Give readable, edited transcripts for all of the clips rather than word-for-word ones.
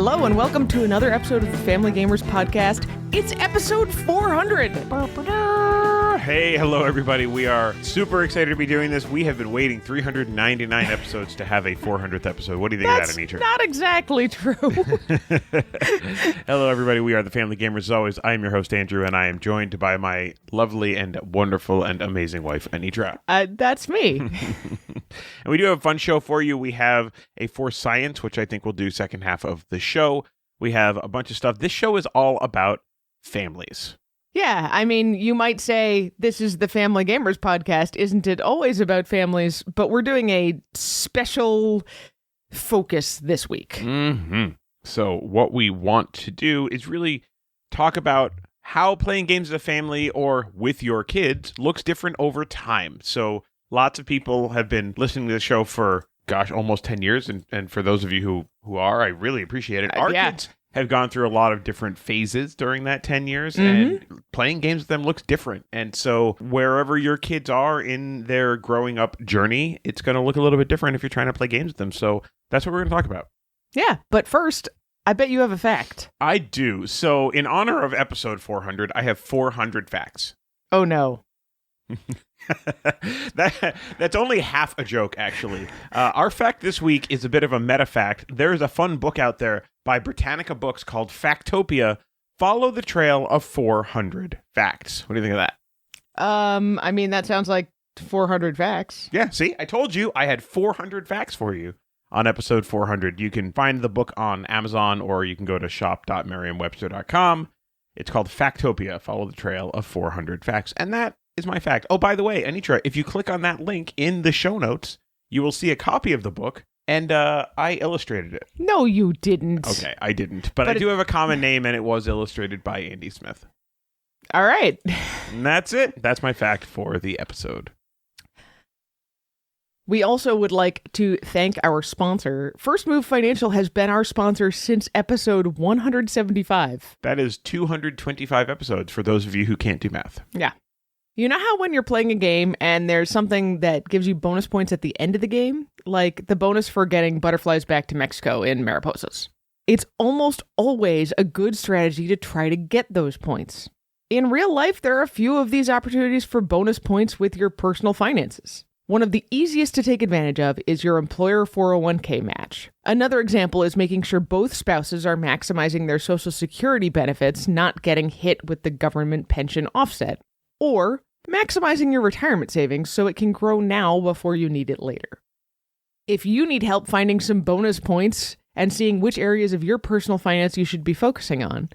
Hello and welcome to another episode of the Family Gamers Podcast. It's episode 400. Hey, hello everybody. We are super excited to be doing this. We have been waiting 399 episodes to have a 400th episode. What do you think of that, Anitra? That's not exactly true. Hello everybody. We are the Family Gamers. As always, I am your host, Andrew, and I am joined by my lovely and wonderful and amazing wife, Anitra. That's me. And we do have a fun show for you. We have a Force Science, which I think we'll do second half of the show. We have a bunch of stuff. This show is all about families. Yeah, I mean, you might say this is the Family Gamers Podcast. Isn't it always about families? But we're doing a special focus this week. Mm-hmm. So what we want to do is really talk about how playing games as a family or with your kids looks different over time. So lots of people have been listening to the show for, almost 10 years. And for those of you who are, I really appreciate it. Our kids have gone through a lot of different phases during that 10 years, and playing games with them looks different. And so wherever your kids are in their growing up journey, it's going to look a little bit different if you're trying to play games with them. So that's what we're going to talk about. Yeah, but first, I bet you have a fact. I do. So in honor of episode 400, I have 400 facts. Oh, no. That's only half a joke, actually. Our fact this week is a bit of a meta fact. There's a fun book out there by Britannica Books called Factopia. Follow the trail of 400 facts. What do you think of that? I mean, that sounds like 400 facts. Yeah, see, I told you I had 400 facts for you on episode 400. You can find the book on Amazon, or you can go to shop.merriam-webster.com. It's called Factopia. Follow the trail of 400 facts. And that is my fact. Oh, by the way, Anitra, if you click on that link in the show notes, you will see a copy of the book, and I illustrated it. No, you didn't. Okay, I didn't. But I do have a common name, and it was illustrated by Andy Smith. All right. And that's it. That's my fact for the episode. We also would like to thank our sponsor. First Move Financial has been our sponsor since episode 175. That is 225 episodes for those of you who can't do math. Yeah. You know how when you're playing a game and there's something that gives you bonus points at the end of the game? Like the bonus for getting butterflies back to Mexico in Mariposas. It's almost always a good strategy to try to get those points. In real life, there are a few of these opportunities for bonus points with your personal finances. One of the easiest to take advantage of is your employer 401k match. Another example is making sure both spouses are maximizing their Social Security benefits, not getting hit with the government pension offset. Or maximizing your retirement savings so it can grow now before you need it later. If you need help finding some bonus points and seeing which areas of your personal finance you should be focusing on,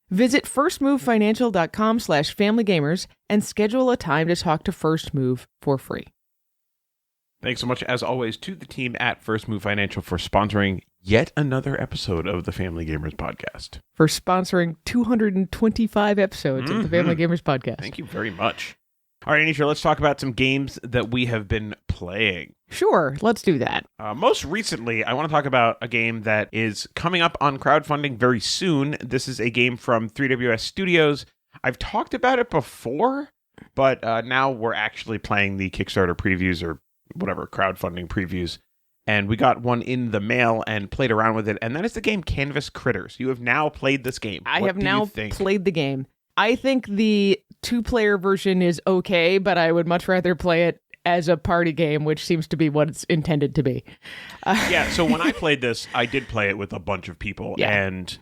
visit firstmovefinancial.com/familygamers and schedule a time to talk to First Move for free. Thanks so much, as always, to the team at First Move Financial for sponsoring yet another episode of the Family Gamers Podcast. For sponsoring 225 episodes of the Family Gamers Podcast. Thank you very much. All right, Anisha, let's talk about some games that we have been playing. Sure, let's do that. Most recently, I want to talk about a game that is coming up on crowdfunding very soon. This is a game from 3WS Studios. I've talked about it before, but now we're actually playing the Kickstarter previews or whatever, crowdfunding previews. And we got one in the mail and played around with it. And that is the game Canvas Critters. You have now played this game. I have now played the game. I think the 2-player version is okay, but I would much rather play it as a party game, which seems to be what it's intended to be. Yeah, so when I played this, I did play it with a bunch of people. Yeah. And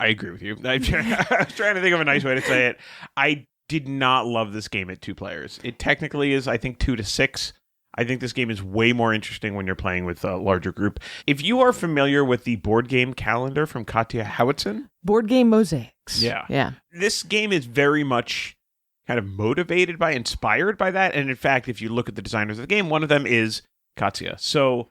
I agree with you. I was trying to think of a nice way to say it. I did not love this game at 2 players. It technically is, I think, 2 to 6. I think this game is way more interesting when you're playing with a larger group. If you are familiar with the board game calendar from Katja Howitson. Board Game Mosaics. Yeah. This game is very much kind of inspired by that. And in fact, if you look at the designers of the game, one of them is Katja. So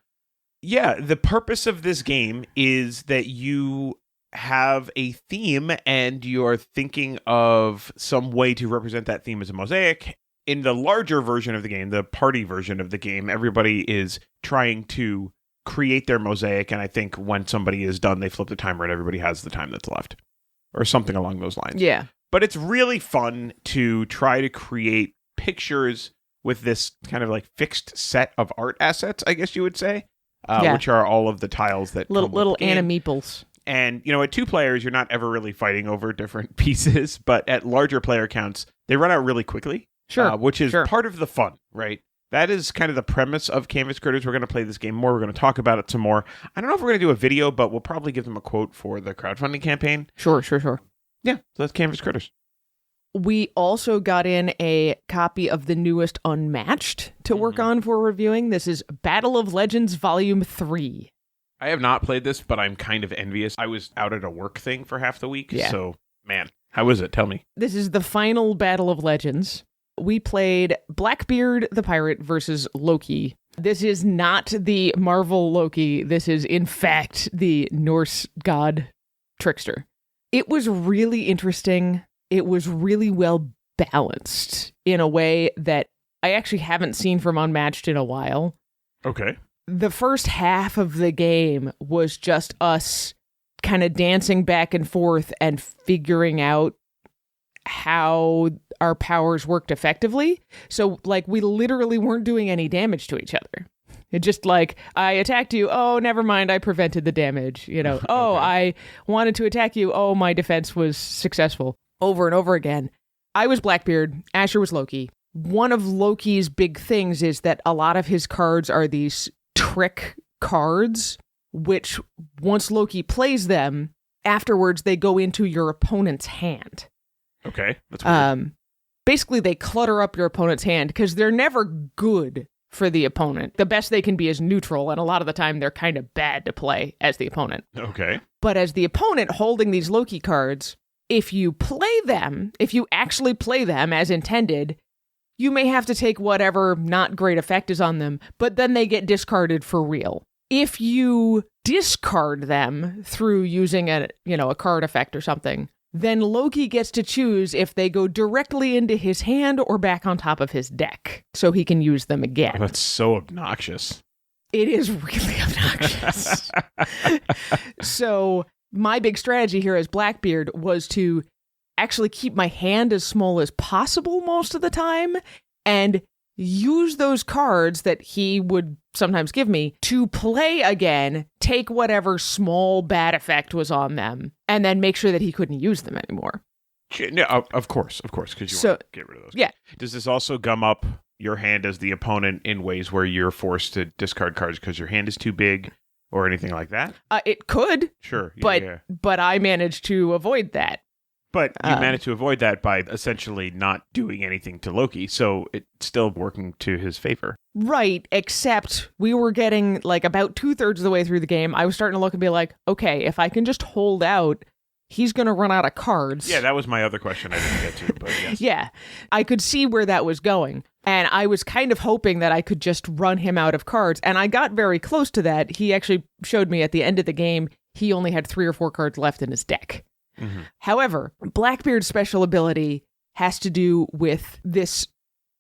yeah, the purpose of this game is that you have a theme and you're thinking of some way to represent that theme as a mosaic. In the larger version of the game, the party version of the game, everybody is trying to create their mosaic, and I think when somebody is done, they flip the timer and everybody has the time that's left. Or something along those lines. Yeah. But it's really fun to try to create pictures with this kind of like fixed set of art assets, I guess you would say, which are all of the tiles that little animeeples. And, at 2 players, you're not ever really fighting over different pieces, but at larger player counts, they run out really quickly. Sure. Which is part of the fun, right? That is kind of the premise of Canvas Critters. We're going to play this game more. We're going to talk about it some more. I don't know if we're going to do a video, but we'll probably give them a quote for the crowdfunding campaign. Sure. Yeah, so that's Canvas Critters. We also got in a copy of the newest Unmatched to work on for reviewing. This is Battle of Legends Volume 3. I have not played this, but I'm kind of envious. I was out at a work thing for half the week, so, man, how is it? Tell me. This is the final Battle of Legends. We played Blackbeard the Pirate versus Loki. This is not the Marvel Loki. This is, in fact, the Norse god trickster. It was really interesting. It was really well balanced in a way that I actually haven't seen from Unmatched in a while. Okay. The first half of the game was just us kind of dancing back and forth and figuring out how our powers worked effectively. So, we literally weren't doing any damage to each other. It just I attacked you. Oh, never mind. I prevented the damage. Oh, Okay. I wanted to attack you. Oh, my defense was successful. Over and over again. I was Blackbeard. Asher was Loki. One of Loki's big things is that a lot of his cards are these trick cards, which once Loki plays them, afterwards they go into your opponent's hand. Okay, that's weird. Basically, they clutter up your opponent's hand because they're never good for the opponent. The best they can be is neutral, and a lot of the time they're kind of bad to play as the opponent. Okay. But as the opponent holding these Loki cards, if you actually play them as intended, you may have to take whatever not great effect is on them, but then they get discarded for real. If you discard them through using a card effect or something, then Loki gets to choose if they go directly into his hand or back on top of his deck, so he can use them again. Oh, that's so obnoxious. It is really obnoxious. So my big strategy here as Blackbeard was to actually keep my hand as small as possible most of the time and use those cards that he would sometimes give me to play again, take whatever small bad effect was on them, and then make sure that he couldn't use them anymore. No, of course, because you want to get rid of those. Yeah. Does this also gum up your hand as the opponent in ways where you're forced to discard cards because your hand is too big or anything like that? It could. Sure. But I managed to avoid that. But you managed to avoid that by essentially not doing anything to Loki, so it's still working to his favor. Right, except we were getting about 2/3 of the way through the game. I was starting to look and be like, okay, if I can just hold out, he's going to run out of cards. Yeah, that was my other question I didn't get to, but yes. Yeah, I could see where that was going. And I was kind of hoping that I could just run him out of cards. And I got very close to that. He actually showed me at the end of the game, he only had 3 or 4 cards left in his deck. Mm-hmm. However, Blackbeard's special ability has to do with this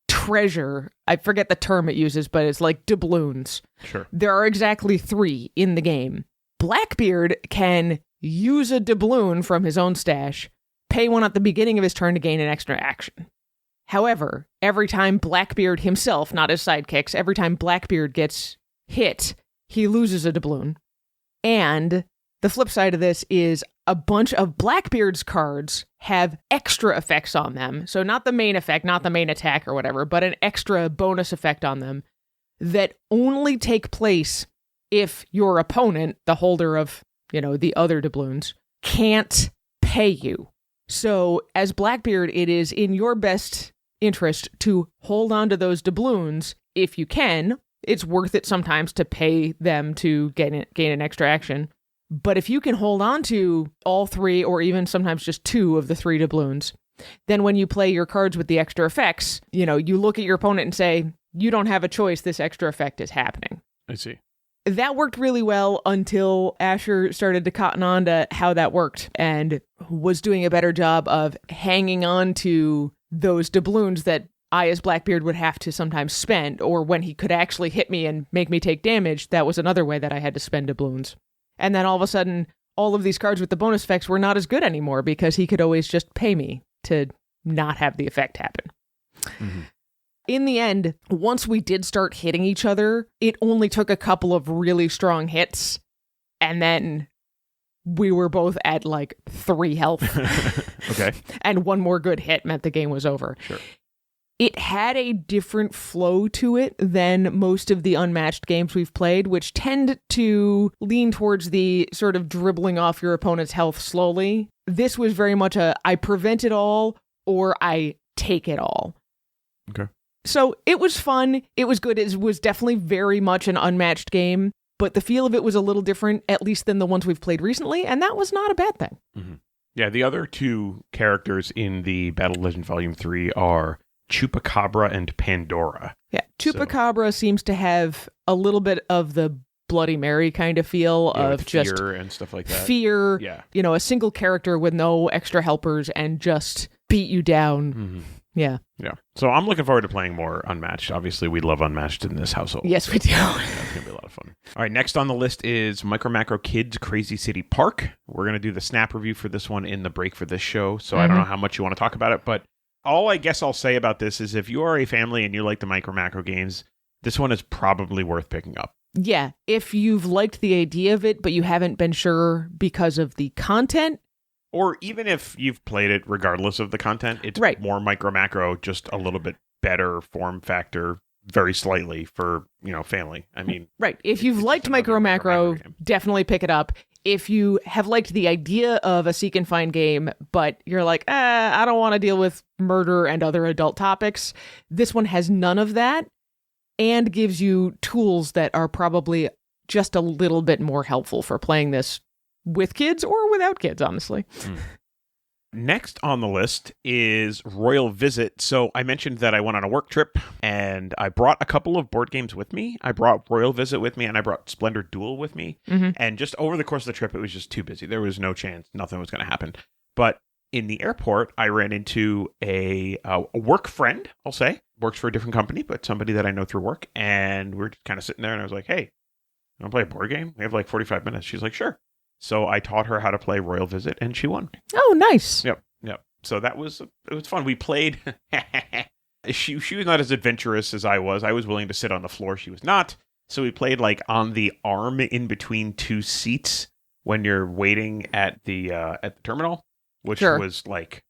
treasure. I forget the term it uses, but it's like doubloons. Sure. There are exactly 3 in the game. Blackbeard can use a doubloon from his own stash, pay one at the beginning of his turn to gain an extra action. However, every time Blackbeard himself, not his sidekicks, every time Blackbeard gets hit, he loses a doubloon. And the flip side of this is a bunch of Blackbeard's cards have extra effects on them. So not the main effect, not the main attack or whatever, but an extra bonus effect on them that only take place if your opponent, the holder of, the other doubloons, can't pay you. So as Blackbeard, it is in your best interest to hold on to those doubloons if you can. It's worth it sometimes to pay them to gain an extra action. But if you can hold on to all 3 or even sometimes just 2 of the 3 doubloons, then when you play your cards with the extra effects, you look at your opponent and say, you don't have a choice, this extra effect is happening. I see. That worked really well until Asher started to cotton on to how that worked and was doing a better job of hanging on to those doubloons that I, as Blackbeard, would have to sometimes spend, or when he could actually hit me and make me take damage, that was another way that I had to spend doubloons. And then all of a sudden, all of these cards with the bonus effects were not as good anymore because he could always just pay me to not have the effect happen. Mm-hmm. In the end, once we did start hitting each other, it only took a couple of really strong hits, and then we were both at like 3 health. Okay. And one more good hit meant the game was over. Sure. It had a different flow to it than most of the Unmatched games we've played, which tend to lean towards the sort of dribbling off your opponent's health slowly. This was very much I prevent it all or I take it all. Okay. So it was fun. It was good. It was definitely very much an Unmatched game, but the feel of it was a little different, at least than the ones we've played recently, and that was not a bad thing. Mm-hmm. Yeah, the other 2 characters in the Battle Legend Volume 3 are Chupacabra and Pandora. Yeah, Chupacabra seems to have a little bit of the Bloody Mary kind of feel of with just fear and stuff like that. Fear, Yeah. A single character with no extra helpers and just beat you down. Mm-hmm. Yeah. Yeah. So I'm looking forward to playing more Unmatched. Obviously, we love Unmatched in this household. Yes, we do. Yeah, it's going to be a lot of fun. All right, next on the list is Micro Macro Kids Crazy City Park. We're going to do the snap review for this one in the break for this show, so I don't know how much you want to talk about it, but all I guess I'll say about this is if you are a family and you like the Micro Macro games, this one is probably worth picking up. Yeah, if you've liked the idea of it, but you haven't been sure because of the content. Or even if you've played it regardless of the content, it's right. more Micro Macro, just a little bit better form factor, very slightly for, family. I mean... Right. If you've liked Micro Macro, definitely pick it up. If you have liked the idea of a seek and find game, but you're like, I don't want to deal with murder and other adult topics, this one has none of that and gives you tools that are probably just a little bit more helpful for playing this with kids or without kids, honestly. Next on the list is Royal Visit. So I mentioned that I went on a work trip and I brought a couple of board games with me. I brought Royal Visit with me and I brought Splendor Duel with me. Mm-hmm. And just over the course of the trip, it was just too busy. There was no chance. Nothing was going to happen. But in the airport, I ran into a work friend, I'll say. Works for a different company, but somebody that I know through work. And we're just kind of sitting there and I was like, hey, you want to play a board game? We have like 45 minutes. She's like, sure. So I taught her how to play Royal Visit, and she won. Oh, nice. Yep. So it was fun. We played. She was not as adventurous as I was. I was willing to sit on the floor. She was not. So we played like on the arm in between 2 seats when you're waiting at the terminal, which was like,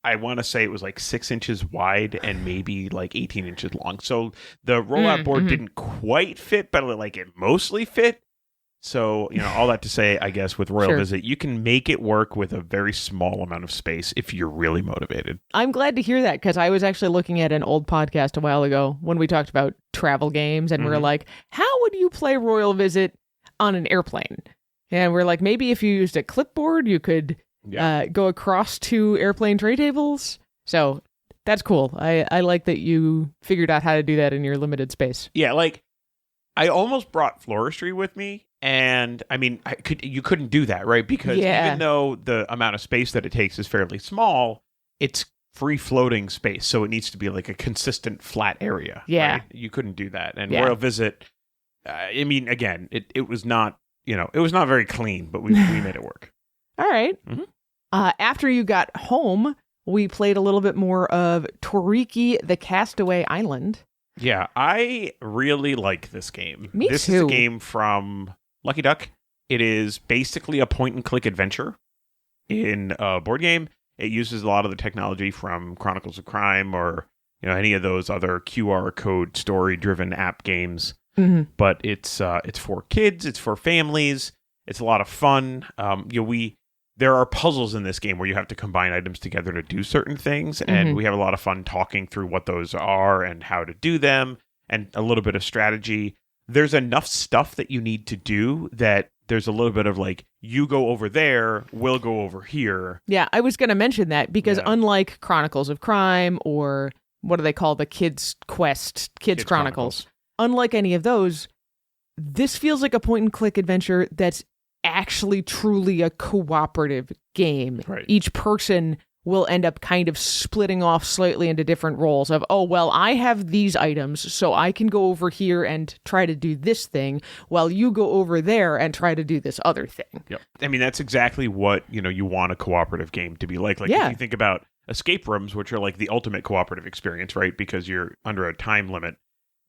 I want to say it was like 6 inches wide and maybe like 18 inches long. So the rollout board didn't quite fit, but like it mostly fit. So, all that to say, I guess, with Royal Visit, you can make it work with a very small amount of space if you're really motivated. I'm glad to hear that because I was actually looking at an old podcast a while ago when we talked about travel games and we were like, how would you play Royal Visit on an airplane? And we're like, maybe if you used a clipboard, you could go across 2 airplane tray tables. So that's cool. I like that you figured out how to do that in your limited space. Yeah, like I almost brought Floristry with me. And I mean, you couldn't do that, right? Because even though the amount of space that it takes is fairly small, it's free floating space. So it needs to be like a consistent flat area. Yeah. Right? You couldn't do that. And Royal Visit, I mean, again, it was not, it was not very clean, but we made it work. All right. Mm-hmm. After you got home, we played a little bit more of Toriki, the Castaway Island. Yeah, I really like this game. Me this too. Is a game from Lucky Duck. It is basically a point-and-click adventure in a board game. It uses a lot of the technology from Chronicles of Crime or any of those other QR code story-driven app games. Mm-hmm. But it's for kids. It's for families. It's a lot of fun. There are puzzles in this game where you have to combine items together to do certain things, and we have a lot of fun talking through what those are and how to do them, and a little bit of strategy. There's enough stuff that you need to do that there's a little bit of like, you go over there, we'll go over here. Yeah, I was going to mention that because unlike Chronicles of Crime or what do they call the Kids Quest, Kids Chronicles, unlike any of those, this feels like a point-and-click adventure that's actually truly a cooperative game. Right. Each person will end up kind of splitting off slightly into different roles of, oh, well, I have these items, so I can go over here and try to do this thing, while you go over there and try to do this other thing. Yep. I mean, that's exactly what, you want a cooperative game to be like. Like, if you think about escape rooms, which are like the ultimate cooperative experience, right? Because you're under a time limit.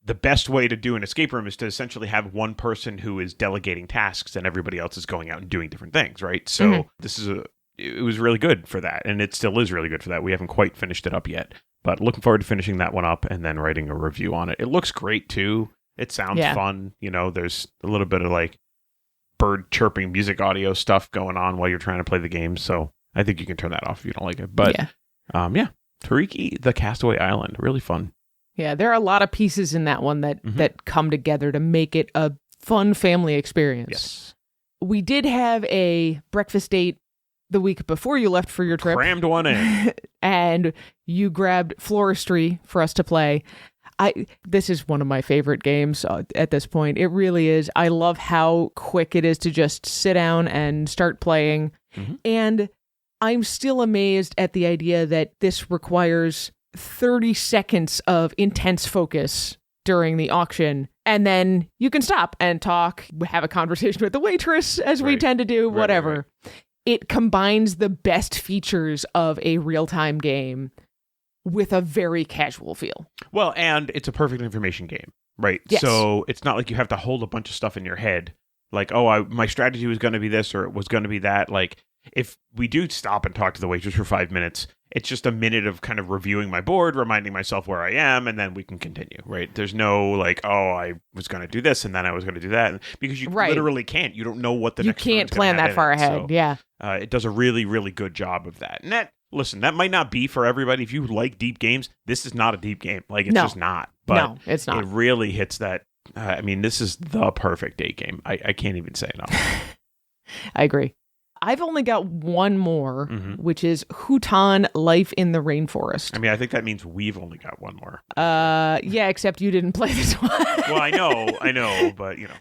the best way to do an escape room is to essentially have one person who is delegating tasks and everybody else is going out and doing different things, right? So it was really good for that, and it still is really good for that. We haven't quite finished it up yet, but looking forward to finishing that one up and then writing a review on it. It looks great too. It sounds fun. You know, there's a little bit of like bird chirping music audio stuff going on while you're trying to play the game. So I think you can turn that off if you don't like it. But Tariki, the Castaway Island, really fun. Yeah, there are a lot of pieces in that one that come together to make it a fun family experience. Yes. We did have a breakfast date the week before you left for your trip. Crammed one in. And you grabbed Floristry for us to play. This is one of my favorite games at this point. It really is. I love how quick it is to just sit down and start playing. Mm-hmm. And I'm still amazed at the idea that this requires 30 seconds of intense focus during the auction, and then you can stop and talk, have a conversation with the waitress, as we tend to do, whatever. Right. It combines the best features of a real-time game with a very casual feel. Well, and it's a perfect information game, right? Yes. So it's not like you have to hold a bunch of stuff in your head, like, oh, my strategy was going to be this or it was going to be that. Like, if we do stop and talk to the waitress for 5 minutes, it's just a minute of kind of reviewing my board, reminding myself where I am, and then we can continue, right? There's no like, oh, I was going to do this and then I was going to do that, because you literally can't. You don't know what the next. You can't plan that far ahead. So, it does a really, really good job of that. And that might not be for everybody. If you like deep games, this is not a deep game. Like, it's just not. But no, it's not. It really hits that. This is the perfect date game. I can't even say enough. I agree. I've only got one more, which is Hutan Life in the Rainforest. I think that means we've only got one more. Yeah, except you didn't play this one. Well, I know, but you know.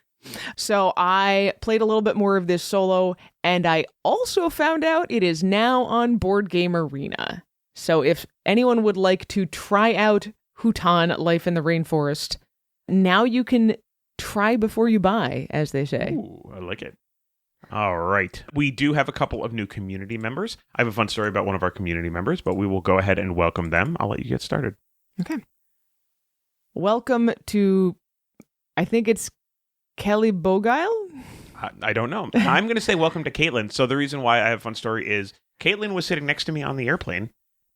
So I played a little bit more of this solo, and I also found out it is now on Board Game Arena. So if anyone would like to try out Hutan Life in the Rainforest, now you can try before you buy, as they say. Ooh, I like it. All right. We do have a couple of new community members. I have a fun story about one of our community members, but we will go ahead and welcome them. I'll let you get started. Okay. Welcome to, I think it's Kelly Bogile? I don't know. I'm going to say welcome to Caitlin. So the reason why I have a fun story is Caitlin was sitting next to me on the airplane.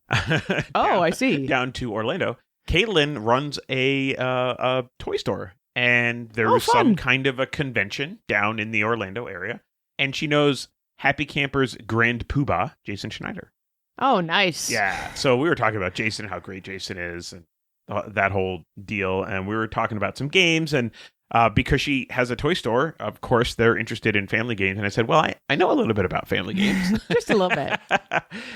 I see. Down to Orlando. Caitlin runs a toy store, and there was some kind of a convention down in the Orlando area. And she knows Happy Camper's Grand Poobah, Jason Schneider. Oh, nice. Yeah. So we were talking about Jason, how great Jason is, and that whole deal. And we were talking about some games. And because she has a toy store, of course, they're interested in family games. And I said, well, I know a little bit about family games. Just a little bit.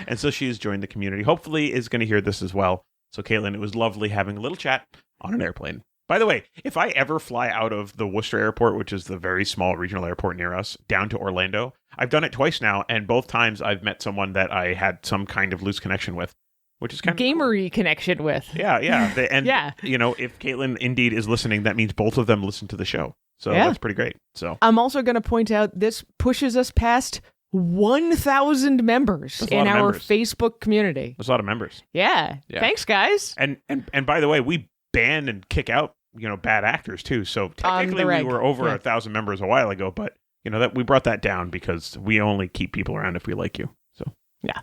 And so she has joined the community. Hopefully is going to hear this as well. So, Caitlin, it was lovely having a little chat on an airplane. By the way, if I ever fly out of the Worcester Airport, which is the very small regional airport near us, down to Orlando, I've done it twice now, and both times I've met someone that I had some kind of loose connection with, which is kind of gamery cool. Connection with. Yeah. If Caitlin indeed is listening, that means both of them listen to the show. So that's pretty great. So I'm also going to point out this pushes us past 1,000 members in our Facebook community. There's a lot of members. Yeah. Thanks, guys. And by the way, we ban and kick out bad actors too. So technically we were over 1,000 members a while ago, but that we brought that down because we only keep people around if we like you. So yeah.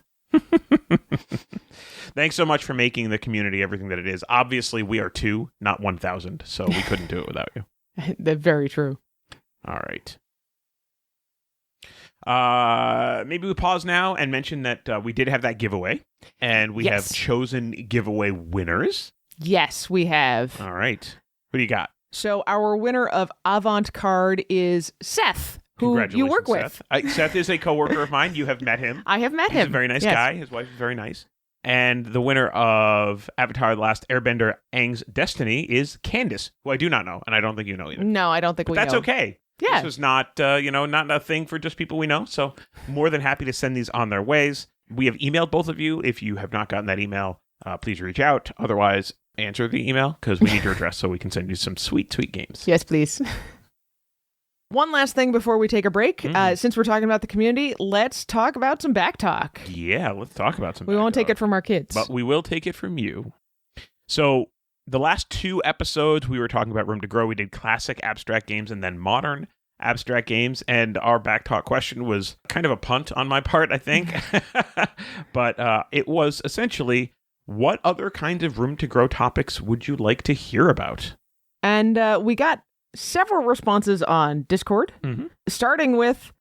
Thanks so much for making the community everything that it is. Obviously we are 2, not 1,000, so we couldn't do it without you. That's very true. All right. Maybe we pause now and mention that we did have that giveaway, and we have chosen giveaway winners. Yes, we have. All right. Who do you got? So our winner of Avant Card is Seth, who you work with. Seth is a coworker of mine. You have met him. I have met him. He's a very nice guy. His wife is very nice. And the winner of Avatar: The Last Airbender Aang's Destiny is Candace, who I do not know, and I don't think you know either. No, I don't think we know. That's okay. Yeah. This is not, not a thing for just people we know. So more than happy to send these on their ways. We have emailed both of you. If you have not gotten that email, please reach out. Otherwise, answer the email because we need your address so we can send you some sweet, sweet games. Yes, please. One last thing before we take a break. Since we're talking about the community, let's talk about some back talk. Yeah, let's talk about some We won't take it from our kids. But we will take it from you. So The last 2 episodes, we were talking about Room to Grow. We did classic abstract games and then modern abstract games. And our back talk question was kind of a punt on my part, I think. But it was essentially, what other kinds of Room to Grow topics would you like to hear about? And we got several responses on Discord, starting with,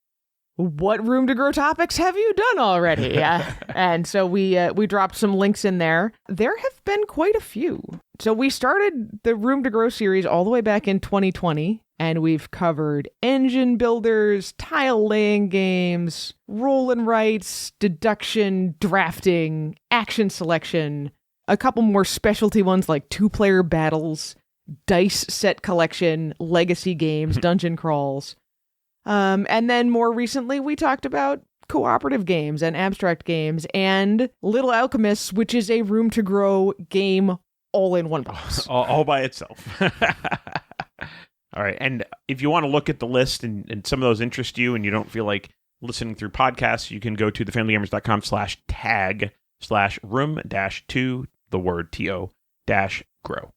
what Room to Grow topics have you done already? And so we dropped some links in there. There have been quite a few. So we started the Room to Grow series all the way back in 2020, and we've covered engine builders, tile laying games, roll and writes, deduction, drafting, action selection, a couple more specialty ones like 2-player battles, dice set collection, legacy games, dungeon crawls. And then more recently, we talked about cooperative games and abstract games and Little Alchemists, which is a Room to Grow game all in one box. all by itself. All right. And if you want to look at the list and some of those interest you and you don't feel like listening through podcasts, you can go to thefamilygamers.com/tag/room-2, the word TO-grow.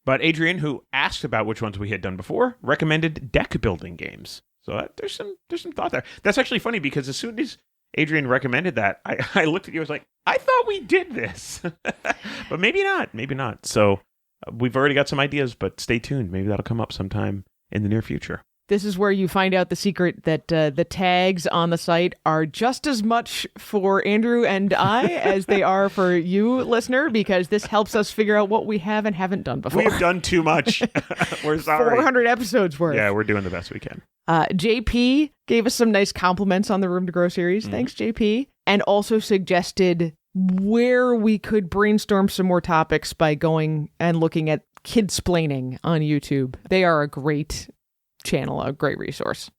But Adrian, who asked about which ones we had done before, recommended deck building games. So there's some thought there. That's actually funny because as soon as Adrian recommended that, I looked at you, I was like, I thought we did this. But maybe not. So we've already got some ideas, but stay tuned. Maybe that'll come up sometime in the near future. This is where you find out the secret that the tags on the site are just as much for Andrew and I as they are for you, listener, because this helps us figure out what we have and haven't done before. We've done too much. We're sorry. 400 episodes worth. Yeah, we're doing the best we can. JP gave us some nice compliments on the Room to Grow series. Thanks, JP. And also suggested where we could brainstorm some more topics by going and looking at Kidsplaining on YouTube. They are a great channel, a great resource.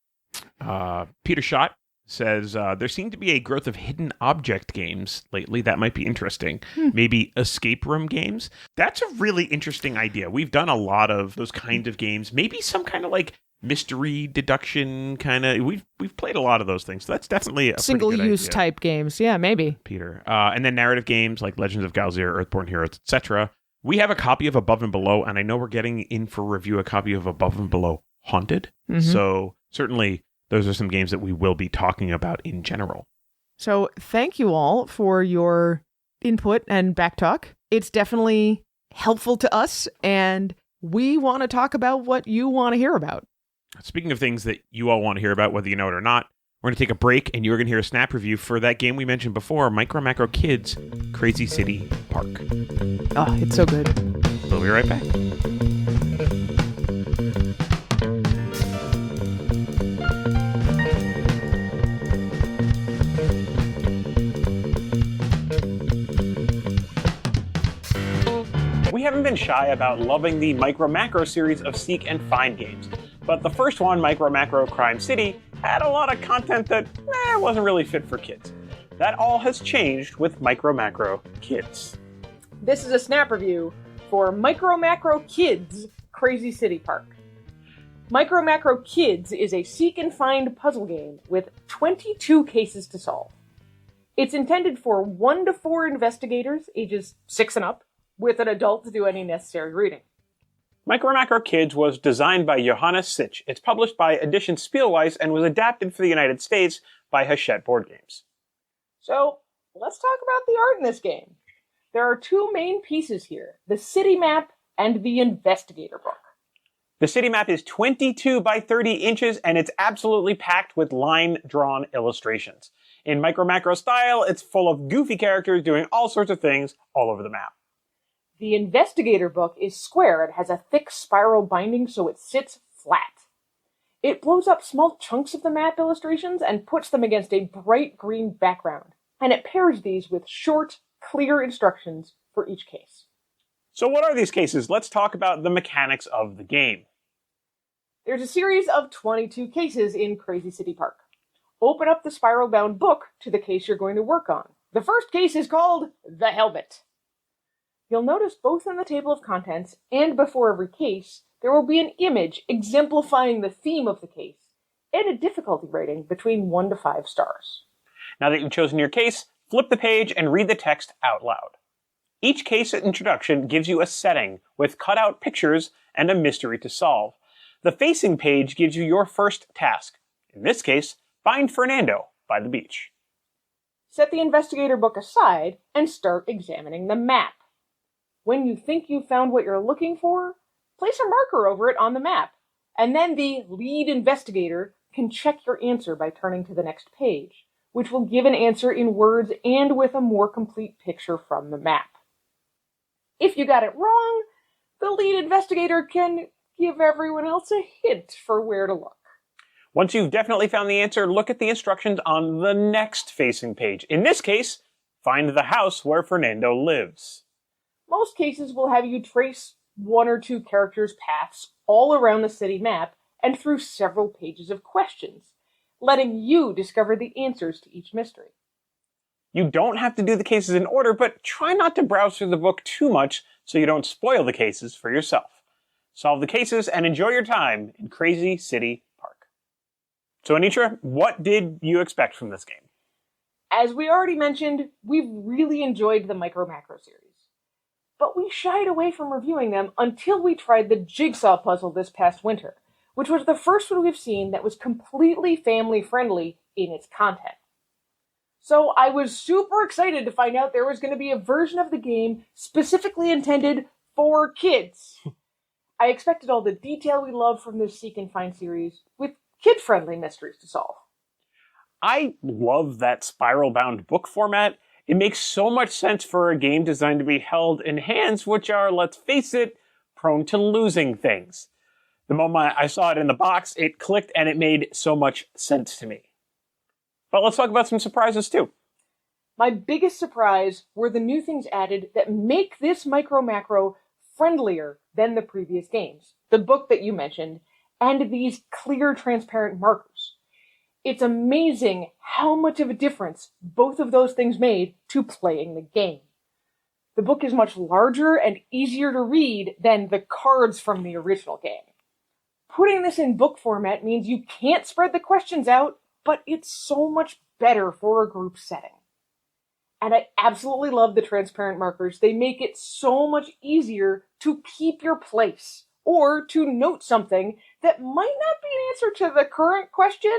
Peter Schott says there seemed to be a growth of hidden object games lately. That might be interesting. Maybe escape room games. That's a really interesting idea. We've done a lot of those kind of games. Maybe some kind of like mystery deduction kind of. We've played a lot of those things. So that's definitely a single use type games. Yeah, maybe. Peter. And then narrative games like Legends of Galzir, Earthborn Heroes, etc. We have a copy of Above and Below, and I know we're getting in for review a copy of Above and Below Haunted. So certainly those are some games that we will be talking about in general. So thank you all for your input and back talk. It's definitely helpful to us, and we want to talk about what you want to hear about. Speaking of things that you all want to hear about, whether you know it or not, we're going to take a break, and you're going to hear a snap review for that game we mentioned before, Micro Macro Kids Crazy City Park. Oh, it's so good. We'll be right back. We haven't been shy about loving the Micro Macro series of Seek and Find games, but the first one, Micro Macro Crime City, had a lot of content that wasn't really fit for kids. That all has changed with Micro Macro Kids. This is a snap review for Micro Macro Kids Crazy City Park. Micro Macro Kids is a seek and find puzzle game with 22 cases to solve. It's intended for 1 to 4 investigators, ages 6 and up, with an adult to do any necessary reading. Micro Macro Kids was designed by Johannes Sitch. It's published by Edition Spielweis and was adapted for the United States by Hachette Board Games. So, let's talk about the art in this game. There are 2 main pieces here, the city map and the investigator book. The city map is 22 by 30 inches, and it's absolutely packed with line-drawn illustrations. In Micro Macro style, it's full of goofy characters doing all sorts of things all over the map. The investigator book is square and has a thick spiral binding so it sits flat. It blows up small chunks of the map illustrations and puts them against a bright green background, and it pairs these with short, clear instructions for each case. So what are these cases? Let's talk about the mechanics of the game. There's a series of 22 cases in Crazy City Park. Open up the spiral-bound book to the case you're going to work on. The first case is called The Helmet. You'll notice both in the table of contents and before every case, there will be an image exemplifying the theme of the case and a difficulty rating between 1 to 5 stars. Now that you've chosen your case, flip the page and read the text out loud. Each case introduction gives you a setting with cutout pictures and a mystery to solve. The facing page gives you your first task. In this case, find Fernando by the beach. Set the investigator book aside and start examining the map. When you think you've found what you're looking for, place a marker over it on the map, and then the lead investigator can check your answer by turning to the next page, which will give an answer in words and with a more complete picture from the map. If you got it wrong, the lead investigator can give everyone else a hint for where to look. Once you've definitely found the answer, look at the instructions on the next facing page. In this case, find the house where Fernando lives. Most cases will have you trace one or two characters' paths all around the city map and through several pages of questions, letting you discover the answers to each mystery. You don't have to do the cases in order, but try not to browse through the book too much so you don't spoil the cases for yourself. Solve the cases and enjoy your time in Crazy City Park. So Anitra, what did you expect from this game? As we already mentioned, we've really enjoyed the Micro Macro series. But we shied away from reviewing them until we tried the Jigsaw puzzle this past winter, which was the first one we've seen that was completely family-friendly in its content. So I was super excited to find out there was going to be a version of the game specifically intended for kids. I expected all the detail we love from this Seek and Find series, with kid-friendly mysteries to solve. I love that spiral-bound book format. It makes so much sense for a game designed to be held in hands which are, let's face it, prone to losing things. The moment I saw it in the box, it clicked and it made so much sense to me. But let's talk about some surprises too. My biggest surprise were the new things added that make this Micro Macro friendlier than the previous games, the book that you mentioned, and these clear, transparent markers. It's amazing how much of a difference both of those things made to playing the game. The book is much larger and easier to read than the cards from the original game. Putting this in book format means you can't spread the questions out, but it's so much better for a group setting. And I absolutely love the transparent markers. They make it so much easier to keep your place, or to note something that might not be an answer to the current question,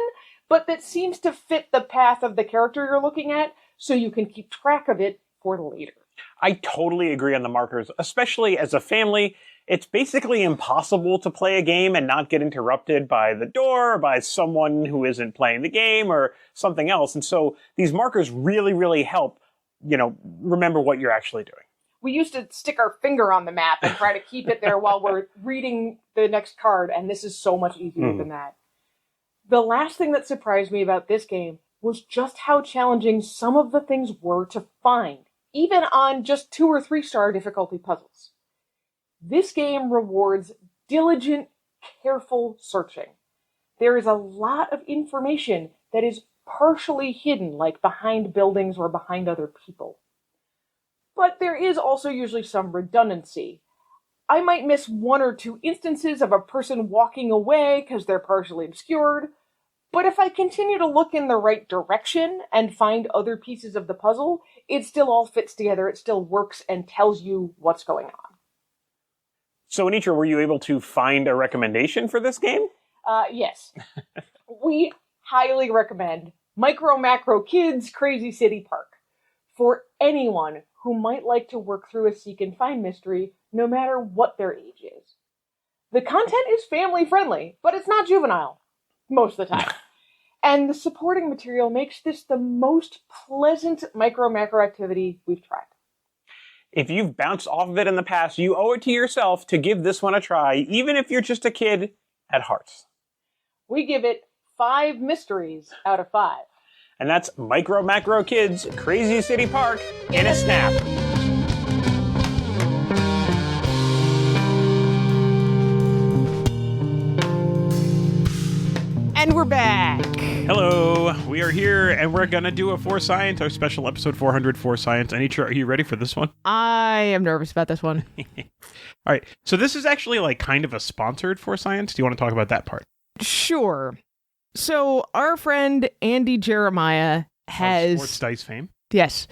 but that seems to fit the path of the character you're looking at, so you can keep track of it for later. I totally agree on the markers, especially as a family. It's basically impossible to play a game and not get interrupted by the door, or by someone who isn't playing the game, or something else. And so these markers really, really help, remember what you're actually doing. We used to stick our finger on the map and try to keep it there while we're reading the next card, and this is so much easier than that. The last thing that surprised me about this game was just how challenging some of the things were to find, even on just 2 or 3 star difficulty puzzles. This game rewards diligent, careful searching. There is a lot of information that is partially hidden, like behind buildings or behind other people. But there is also usually some redundancy. I might miss 1 or 2 instances of a person walking away because they're partially obscured, but if I continue to look in the right direction and find other pieces of the puzzle, it still all fits together, it still works and tells you what's going on. So Anitra, were you able to find a recommendation for this game? Yes. We highly recommend Micro Macro Kids Crazy City Park for anyone who might like to work through a seek and find mystery, no matter what their age is. The content is family friendly, but it's not juvenile, most of the time. And the supporting material makes this the most pleasant Micro Macro activity we've tried. If you've bounced off of it in the past, you owe it to yourself to give this one a try, even if you're just a kid at heart. We give it 5 mysteries out of 5. And that's Micro Macro Kids Crazy City Park in a snap. And we're back. Hello, we are here, and we're gonna do a For Science, our special episode 400 For Science. Anitra, are you ready for this one? I am nervous about this one. All right, so this is actually like kind of a sponsored For Science. Do you want to talk about that part? Sure. So our friend Andy Jeremiah has Sports Dice fame. Yes,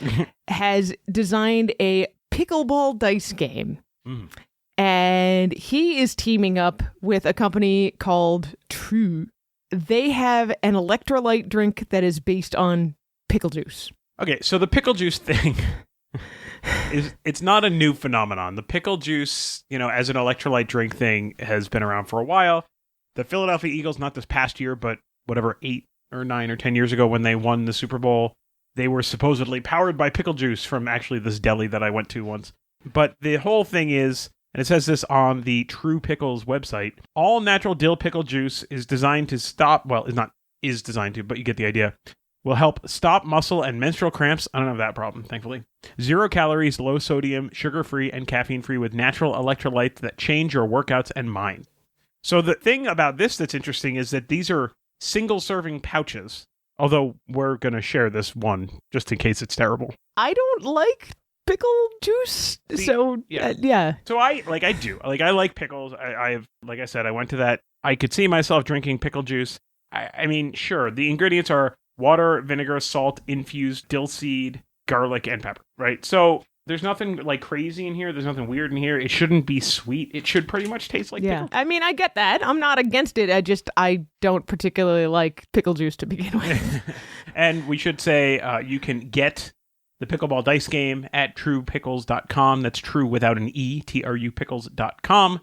has designed a pickleball dice game. Mm. And he is teaming up with a company called True. They have an electrolyte drink that is based on pickle juice. Okay, so the pickle juice thing it's not a new phenomenon. The pickle juice, as an electrolyte drink thing has been around for a while. The Philadelphia Eagles, not this past year, but whatever, 8 or 9 or 10 years ago when they won the Super Bowl, they were supposedly powered by pickle juice from actually this deli that I went to once. But the whole thing is, and it says this on the True Pickles website, all natural dill pickle juice is designed to stop, well, is designed to, but you get the idea, will help stop muscle and menstrual cramps. I don't have that problem, thankfully. 0 calories, low sodium, sugar-free, and caffeine-free with natural electrolytes that change your workouts and mind. So the thing about this that's interesting is that these are single-serving pouches, although we're going to share this one just in case it's terrible. I don't like pickle juice, so yeah. So I do. I like pickles. I have, like I said, I went to that. I could see myself drinking pickle juice. I mean, sure, the ingredients are water, vinegar, salt, infused dill seed, garlic, and pepper, right? So there's nothing like crazy in here. There's nothing weird in here. It shouldn't be sweet. It should pretty much taste like pickle. I mean, I get that. I'm not against it. I don't particularly like pickle juice to begin with. And we should say you can get the pickleball dice game at truepickles.com. That's true without an E, trupickles.com.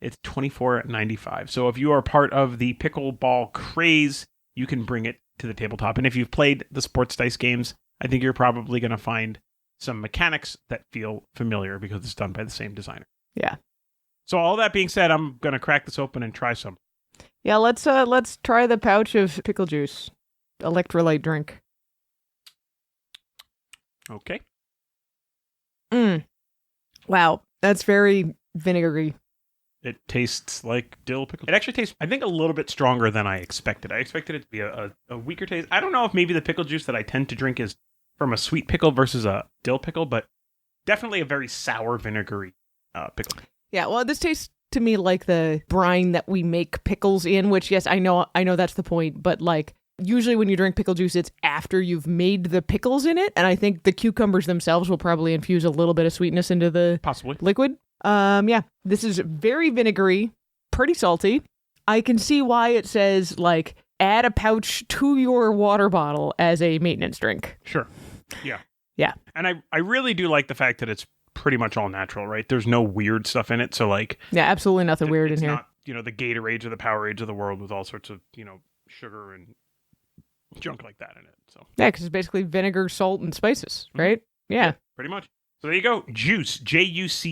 It's $24.95. So if you are part of the pickleball craze, you can bring it to the tabletop. And if you've played the sports dice games, I think you're probably going to find some mechanics that feel familiar because it's done by the same designer. Yeah. So all that being said, I'm going to crack this open and try some. Yeah, let's try the pouch of pickle juice, electrolyte drink. Okay. Wow, that's very vinegary. It tastes like dill pickle. It actually tastes, I think, a little bit stronger than I expected. I expected it to be a weaker taste. I don't know if maybe the pickle juice that I tend to drink is from a sweet pickle versus a dill pickle, but definitely a very sour, vinegary pickle. Yeah, well, this tastes to me like the brine that we make pickles in, which, yes, I know that's the point, but like, usually when you drink pickle juice, it's after you've made the pickles in it, and I think the cucumbers themselves will probably infuse a little bit of sweetness into the possibly liquid. Yeah, this is very vinegary, pretty salty. I can see why it says, like, add a pouch to your water bottle as a maintenance drink. Sure. Yeah. Yeah. And I really do like the fact that it's pretty much all natural, right? There's no weird stuff in it. So, like... Yeah, absolutely nothing weird in here. It's not, the Gatorades or the Powerades of the world with all sorts of, sugar and junk like that in it. So yeah, because it's basically vinegar, salt, and spices, right? Yeah. Pretty much. So there you go. Juice, Juice,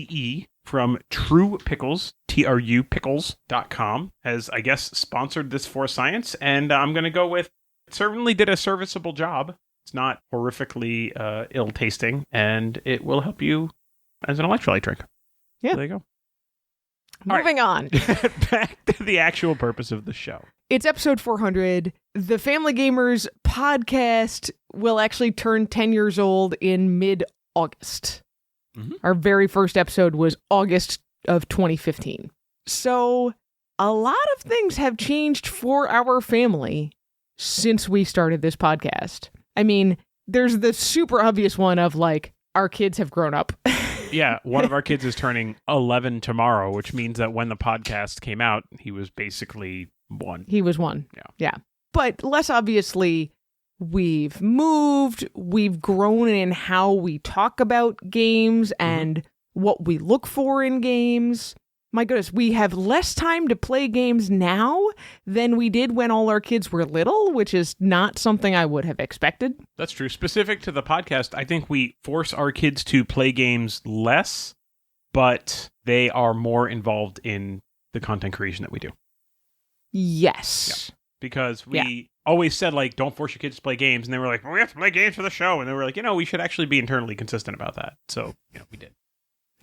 from True Pickles, trupickles.com, has, I guess, sponsored this for science. And I'm going to go with, it certainly did a serviceable job. It's not horrifically ill-tasting, and it will help you as an electrolyte drink. Yeah. So there you go. Moving on. Back to the actual purpose of the show. It's episode 400. The Family Gamers podcast will actually turn 10 years old in mid-August. Mm-hmm. Our very first episode was August of 2015. So a lot of things have changed for our family since we started this podcast. I mean, there's the super obvious one of, like, our kids have grown up. Yeah, one of our kids is turning 11 tomorrow, which means that when the podcast came out, he was basically 1. He was 1. Yeah. But less obviously, we've moved, we've grown in how we talk about games and what we look for in games. My goodness, we have less time to play games now than we did when all our kids were little, which is not something I would have expected. That's true. Specific to the podcast, I think we force our kids to play games less, but they are more involved in the content creation that we do. Yes. Yeah. Because we always said, like, don't force your kids to play games. And they were like, well, we have to play games for the show. And they were like, we should actually be internally consistent about that. So, we did.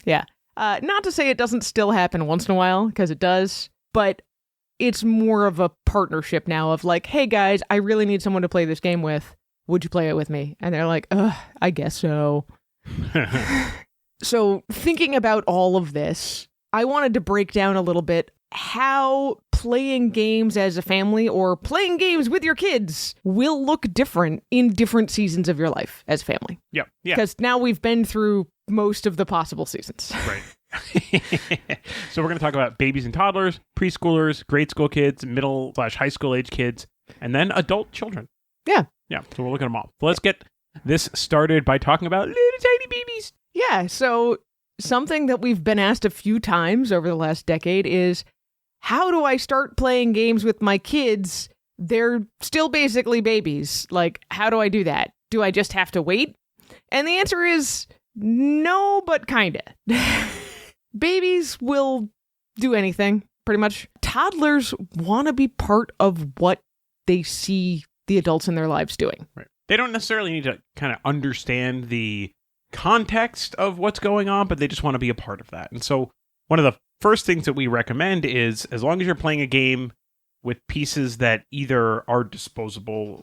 Yeah. Not to say it doesn't still happen once in a while, because it does, but it's more of a partnership now of like, hey guys, I really need someone to play this game with. Would you play it with me? And they're like, I guess so. So thinking about all of this, I wanted to break down a little bit how playing games as a family or playing games with your kids will look different in different seasons of your life as a family. Yep. Yeah. Because now we've been through most of the possible seasons. Right. So we're going to talk about babies and toddlers, preschoolers, grade school kids, middle/high school age kids, and then adult children. Yeah. Yeah. So we'll look at them all. So let's get this started by talking about little tiny babies. Yeah. So something that we've been asked a few times over the last decade is, how do I start playing games with my kids? They're still basically babies. Like, how do I do that? Do I just have to wait? And the answer is no, but kinda. Babies will do anything, pretty much. Toddlers want to be part of what they see the adults in their lives doing. Right. They don't necessarily need to kind of understand the context of what's going on, but they just want to be a part of that. And so one of the first things that we recommend is, as long as you're playing a game with pieces that either are disposable,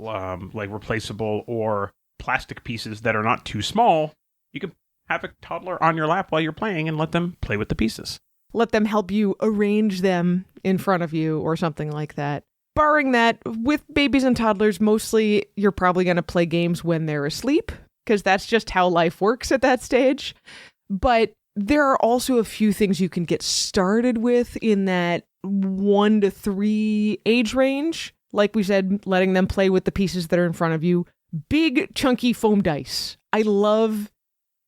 like replaceable, or plastic pieces that are not too small, you can have a toddler on your lap while you're playing and let them play with the pieces. Let them help you arrange them in front of you or something like that. Barring that, with babies and toddlers, mostly you're probably going to play games when they're asleep, because that's just how life works at that stage. But there are also a few things you can get started with in that 1 to 3 age range. Like we said, letting them play with the pieces that are in front of you. Big, chunky foam dice. I love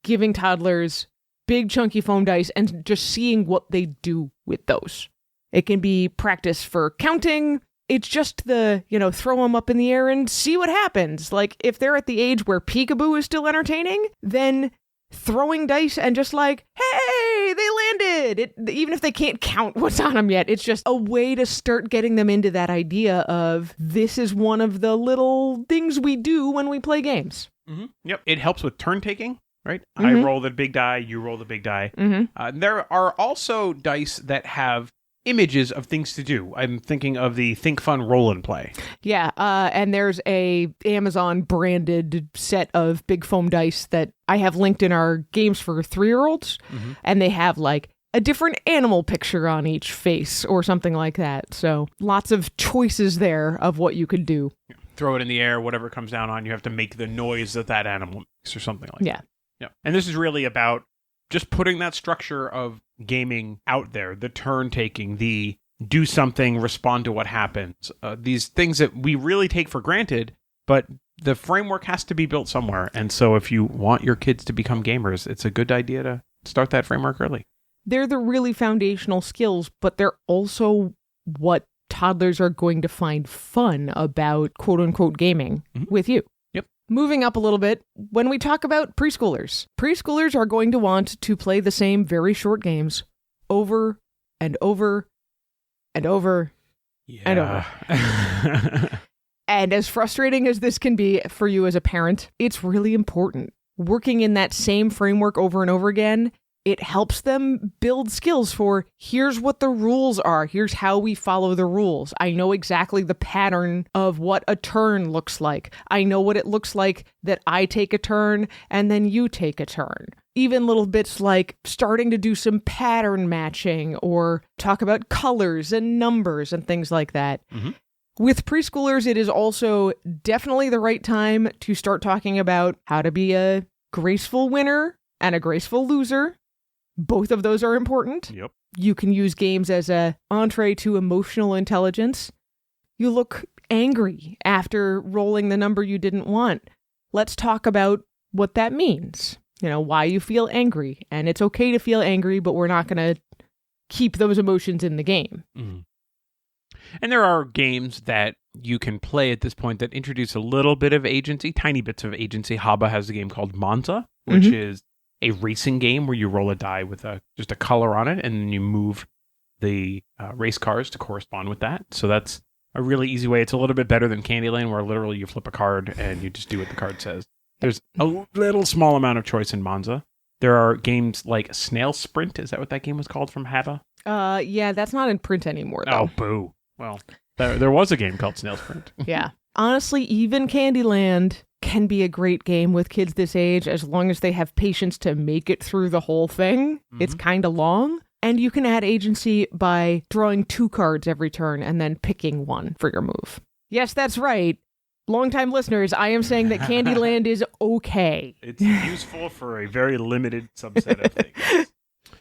giving toddlers big, chunky foam dice and just seeing what they do with those. It can be practice for counting. It's just the, throw them up in the air and see what happens. Like, if they're at the age where peekaboo is still entertaining, then throwing dice and just like, hey, they landed. Even if they can't count what's on them yet, it's just a way to start getting them into that idea of, this is one of the little things we do when we play games. Mm-hmm. Yep. It helps with turn taking, right? Mm-hmm. I roll the big die, you roll the big die. Mm-hmm. There are also dice that have images of things to do. I'm thinking of the Think Fun Roll and Play. Yeah, and there's a Amazon branded set of big foam dice that I have linked in our games for 3-year-olds, and they have like a different animal picture on each face or something like that. So lots of choices there of what you could do. Throw it in the air, whatever comes down on you have to make the noise that animal makes or something like that. Yeah. And this is really about just putting that structure of gaming out there, the turn taking, the do something, respond to what happens. These things that we really take for granted, but the framework has to be built somewhere. And so if you want your kids to become gamers, it's a good idea to start that framework early. They're the really foundational skills, but they're also what toddlers are going to find fun about quote unquote gaming with you. Moving up a little bit, when we talk about preschoolers are going to want to play the same very short games over and over and over and over. And as frustrating as this can be for you as a parent, it's really important. Working in that same framework over and over again, it helps them build skills for, here's what the rules are. Here's how we follow the rules. I know exactly the pattern of what a turn looks like. I know what it looks like that I take a turn and then you take a turn. Even little bits like starting to do some pattern matching or talk about colors and numbers and things like that. With preschoolers, it is also definitely the right time to start talking about how to be a graceful winner and a graceful loser. Both of those are important. Yep. You can use games as an entree to emotional intelligence. You look angry after rolling the number you didn't want. Let's talk about what that means. Why you feel angry. And it's okay to feel angry, but we're not going to keep those emotions in the game. And there are games that you can play at this point that introduce a little bit of agency, tiny bits of agency. Haba has a game called Monza, which is a racing game where you roll a die with just a color on it, and then you move the race cars to correspond with that. So that's a really easy way. It's a little bit better than Candyland, where literally you flip a card and you just do what the card says. There's a little small amount of choice in Monza. There are games like Snail Sprint. Is that what that game was called from Haba? Yeah, that's not in print anymore, though. Oh, boo. Well, there was a game called Snail Sprint. Yeah. Honestly, even Candyland can be a great game with kids this age, as long as they have patience to make it through the whole thing. It's kind of long, And you can add agency by drawing 2 cards every turn and then picking one for your move. Yes, that's right. Longtime listeners, I am saying that Candyland is okay. It's useful for a very limited subset of things.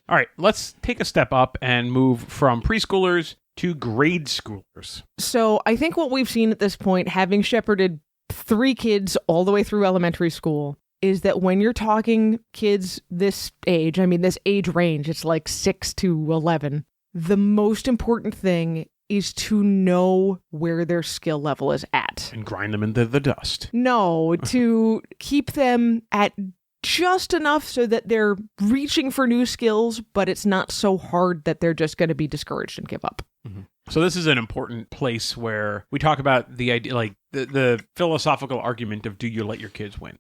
All right, let's take a step up and move from preschoolers to grade schoolers. So I think what we've seen at this point, having shepherded 3 kids all the way through elementary school, is that when you're talking kids this age, I mean this age range, it's like 6 to 11, the most important thing is to know where their skill level is at. And grind them into the dust. No, to keep them at just enough so that they're reaching for new skills, but it's not so hard that they're just going to be discouraged and give up. Mm-hmm. So this is an important place where we talk about the idea, like the philosophical argument of, do you let your kids win?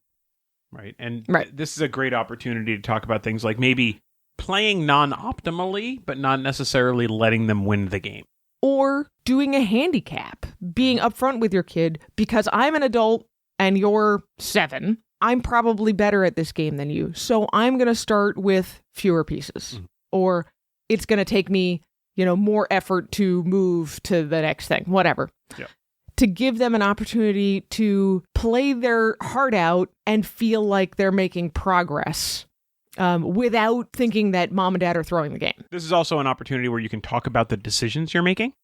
Right. And this is a great opportunity to talk about things like maybe playing non-optimally, but not necessarily letting them win the game. Or doing a handicap, being upfront with your kid, because I'm an adult and you're 7, I'm probably better at this game than you. So I'm going to start with fewer pieces. Mm-hmm. Or it's going to take me, more effort to move to the next thing, whatever. Yeah. To give them an opportunity to play their heart out and feel like they're making progress. Without thinking that mom and dad are throwing the game. This is also an opportunity where you can talk about the decisions you're making.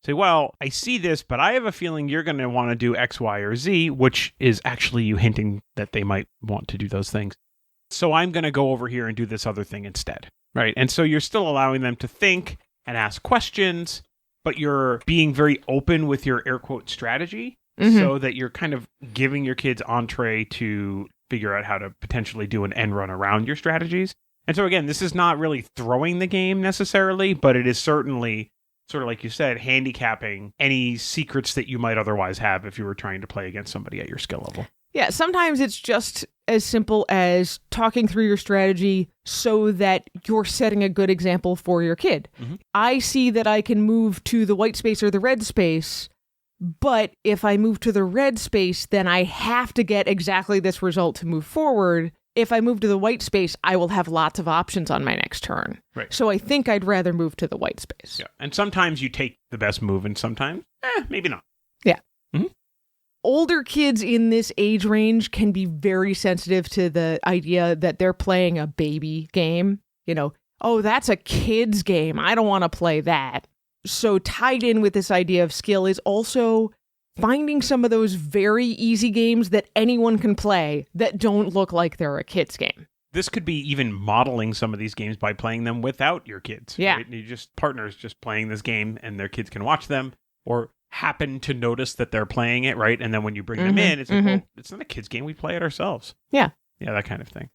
Say, well, I see this, but I have a feeling you're going to want to do X, Y, or Z, which is actually you hinting that they might want to do those things. So I'm going to go over here and do this other thing instead, right? And so you're still allowing them to think and ask questions, but you're being very open with your air quote strategy so that you're kind of giving your kids entree to figure out how to potentially do an end run around your strategies. And so again, this is not really throwing the game necessarily, but it is certainly, sort of like you said, handicapping any secrets that you might otherwise have if you were trying to play against somebody at your skill level. Yeah, sometimes it's just as simple as talking through your strategy so that you're setting a good example for your kid. Mm-hmm. I see that I can move to the white space or the red space, but if I move to the red space, then I have to get exactly this result to move forward. If I move to the white space, I will have lots of options on my next turn. Right. So I think I'd rather move to the white space. Yeah. And sometimes you take the best move and sometimes, maybe not. Yeah. Mm-hmm. Older kids in this age range can be very sensitive to the idea that they're playing a baby game. Oh, that's a kid's game. I don't want to play that. So tied in with this idea of skill is also finding some of those very easy games that anyone can play that don't look like they're a kid's game. This could be even modeling some of these games by playing them without your kids. Yeah. Right? You just partners just playing this game and their kids can watch them or happen to notice that they're playing it, right? And then when you bring them in, it's like, well, it's not a kid's game. We play it ourselves. Yeah. Yeah, that kind of thing.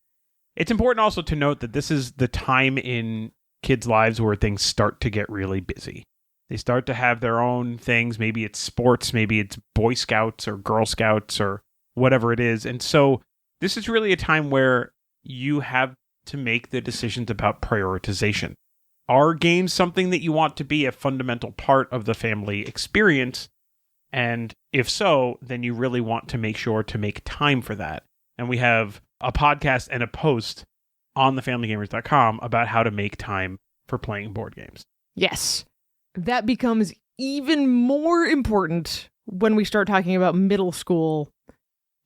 It's important also to note that this is the time in kids' lives where things start to get really busy. They start to have their own things. Maybe it's sports, maybe it's Boy Scouts or Girl Scouts or whatever it is. And so this is really a time where you have to make the decisions about prioritization. Are games something that you want to be a fundamental part of the family experience? And if so, then you really want to make sure to make time for that. And we have a podcast and a post on thefamilygamers.com about how to make time for playing board games. Yes. That becomes even more important when we start talking about middle school.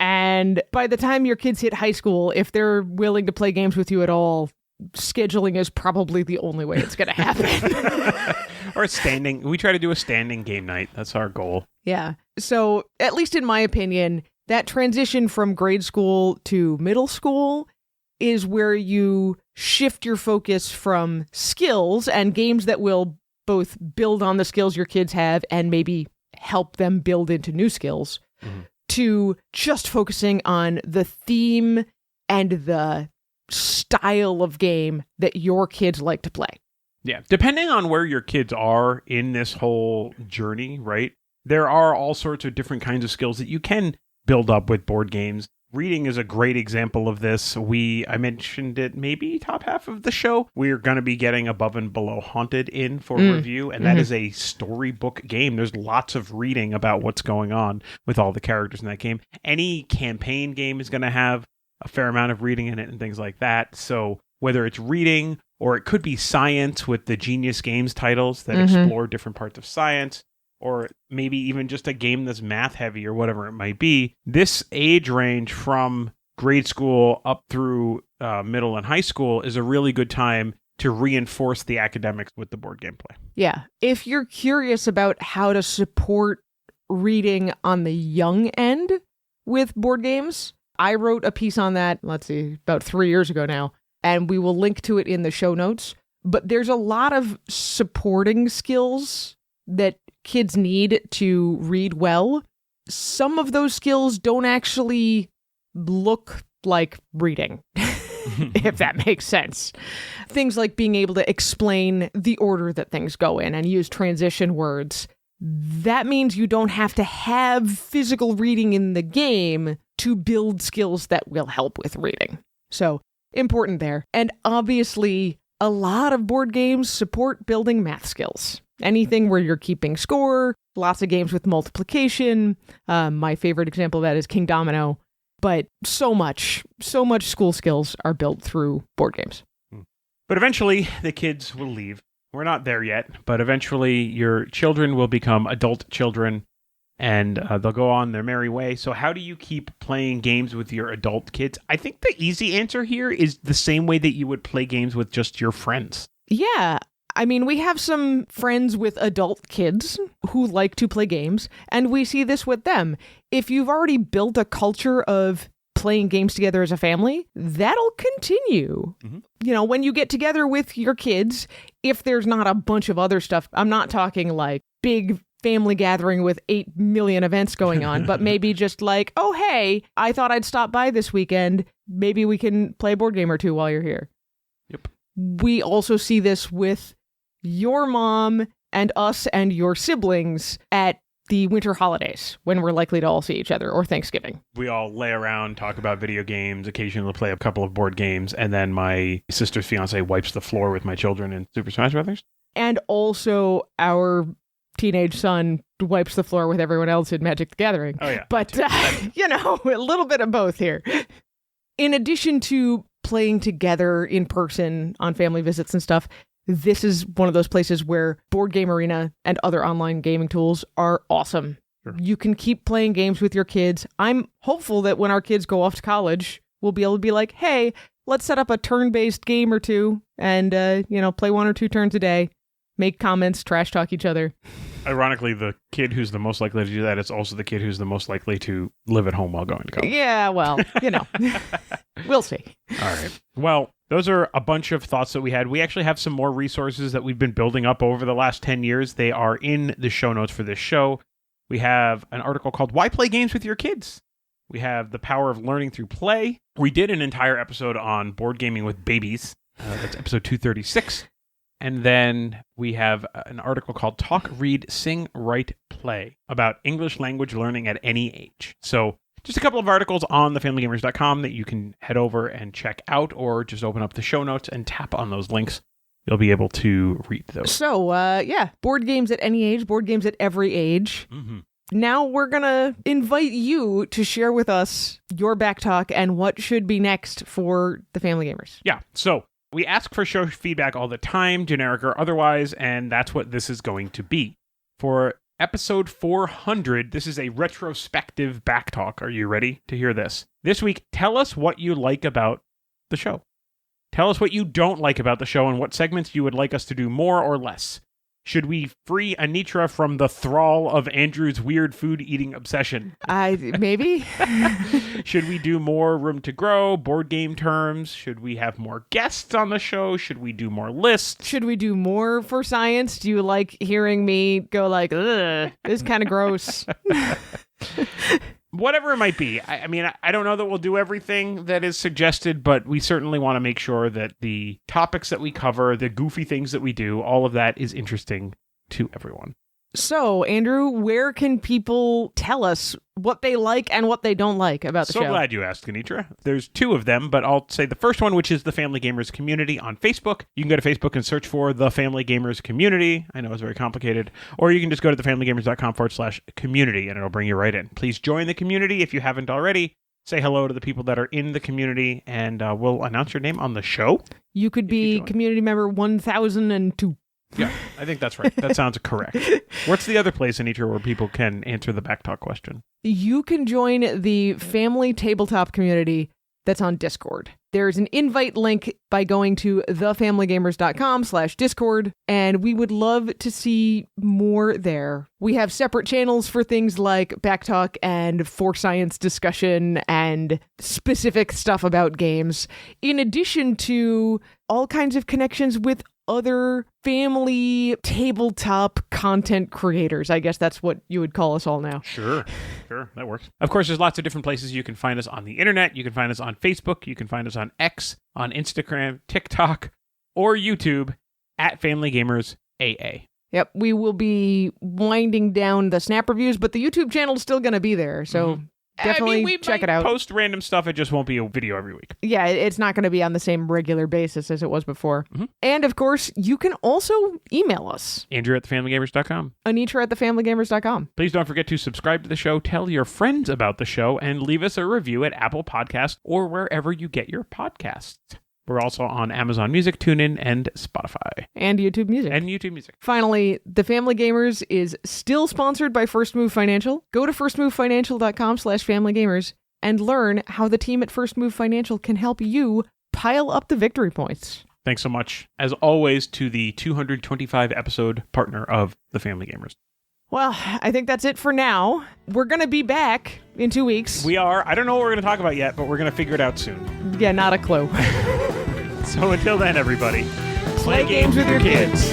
And by the time your kids hit high school, if they're willing to play games with you at all, scheduling is probably the only way it's going to happen. Or standing. We try to do a standing game night. That's our goal. Yeah. So at least in my opinion, that transition from grade school to middle school is where you shift your focus from skills and games that will both build on the skills your kids have and maybe help them build into new skills to just focusing on the theme and the style of game that your kids like to play. Yeah. Depending on where your kids are in this whole journey, right? There are all sorts of different kinds of skills that you can build up with board games. Reading is a great example of this. I mentioned it maybe top half of the show. We're going to be getting Above and Below Haunted in for review, and that is a storybook game. There's lots of reading about what's going on with all the characters in that game. Any campaign game is going to have a fair amount of reading in it and things like that. So whether it's reading or it could be science with the Genius Games titles that explore different parts of science, or maybe even just a game that's math heavy or whatever it might be. This age range from grade school up through middle and high school is a really good time to reinforce the academics with the board game play. Yeah. If you're curious about how to support reading on the young end with board games, I wrote a piece on that, about 3 years ago now, and we will link to it in the show notes. But there's a lot of supporting skills that kids need to read well. Some of those skills don't actually look like reading, if that makes sense. Things like being able to explain the order that things go in and use transition words. That means you don't have to have physical reading in the game to build skills that will help with reading. So, important there. And obviously, a lot of board games support building math skills. Anything where you're keeping score, lots of games with multiplication. My favorite example of that is King Domino. But so much school skills are built through board games. But eventually, the kids will leave. We're not there yet, but eventually your children will become adult children, and they'll go on their merry way. So how do you keep playing games with your adult kids? I think the easy answer here is the same way that you would play games with just your friends. Yeah. I mean, we have some friends with adult kids who like to play games, and we see this with them. If you've already built a culture of playing games together as a family, that'll continue. You know, when you get together with your kids, if there's not a bunch of other stuff, I'm not talking like big family gathering with 8 million events going on, but maybe just like, oh, hey, I thought I'd stop by this weekend. Maybe we can play a board game or two while you're here. Yep. We also see this with your mom and us and your siblings at the winter holidays when we're likely to all see each other, or Thanksgiving. We all lay around, talk about video games, occasionally play a couple of board games, and then my sister's fiance wipes the floor with my children in Super Smash Brothers. And also our teenage son wipes the floor with everyone else in Magic the Gathering. Oh, yeah. But, you know, a little bit of both here. In addition to playing together in person on family visits and stuff, this is one of those places where Board Game Arena and other online gaming tools are awesome. Sure. You can keep playing games with your kids. I'm hopeful that when our kids go off to college, we'll be able to be like, hey, let's set up a turn-based game or two and, play 1 or 2 turns a day, make comments, trash talk each other. Ironically, the kid who's the most likely to do that is also the kid who's the most likely to live at home while going to college. Yeah, well, we'll see. All right. Well, those are a bunch of thoughts that we had. We actually have some more resources that we've been building up over the last 10 years. They are in the show notes for this show. We have an article called Why Play Games with Your Kids? We have The Power of Learning Through Play. We did an entire episode on board gaming with babies. That's episode 236. And then we have an article called Talk, Read, Sing, Write, Play about English language learning at any age. So just a couple of articles on thefamilygamers.com that you can head over and check out, or just open up the show notes and tap on those links. You'll be able to read those. So, board games at any age, board games at every age. Mm-hmm. Now we're going to invite you to share with us your back talk and what should be next for the Family Gamers. Yeah, so we ask for show feedback all the time, generic or otherwise, and that's what this is going to be. For episode 400, this is a retrospective back talk. Are you ready to hear this? This week, tell us what you like about the show. Tell us what you don't like about the show and what segments you would like us to do more or less. Should we free Anitra from the thrall of Andrew's weird food eating obsession? Maybe. Should we do more Room to Grow, board game terms? Should we have more guests on the show? Should we do more lists? Should we do more for science? Do you like hearing me go like, ugh, this is kind of gross? Whatever it might be. I mean, I don't know that we'll do everything that is suggested, but we certainly want to make sure that the topics that we cover, the goofy things that we do, all of that is interesting to everyone. So, Andrew, where can people tell us what they like and what they don't like about the show? So glad you asked, Anitra. There's 2 of them, but I'll say the first one, which is the Family Gamers Community on Facebook. You can go to Facebook and search for the Family Gamers Community. I know it's very complicated. Or you can just go to thefamilygamers.com/community and it'll bring you right in. Please join the community if you haven't already. say hello to the people that are in the community, and we'll announce your name on the show. You could be join. community member 1002. Yeah, I think that's right. That sounds correct. What's the other place, Anitra, where people can answer the Backtalk question? You can join the family tabletop community that's on Discord. There's an invite link by going to thefamilygamers.com/Discord, and we would love to see more there. We have separate channels for things like Backtalk and For Science discussion and specific stuff about games, in addition to all kinds of connections with other family tabletop content creators. I guess that's what you would call us all now. Sure, that works. Of course, there's lots of different places you can find us on the internet. You can find us on Facebook. You can find us on X, on Instagram, TikTok, or YouTube at Family Gamers AA. Yep, we will be winding down the Snap reviews, but the YouTube channel's still going to be there, so definitely we check might it out. Post random stuff. It just won't be a video every week. Yeah, it's not going to be on the same regular basis as it was before. And of course, you can also email us. Andrew at thefamilygamers.com. Anitra at thefamilygamers.com. Please don't forget to subscribe to the show, tell your friends about the show, and leave us a review at Apple Podcasts or wherever you get your podcasts. We're also on Amazon Music, TuneIn, and Spotify. And YouTube Music. Finally, The Family Gamers is still sponsored by First Move Financial. Go to firstmovefinancial.com/familygamers and learn how the team at First Move Financial can help you pile up the victory points. Thanks so much, as always, to the 225 episode partner of The Family Gamers. Well, I think that's it for now. We're going to be back in 2 weeks. We are. I don't know what we're going to talk about yet, but we're going to figure it out soon. Yeah, not a clue. So until then, everybody, Play games with your kids.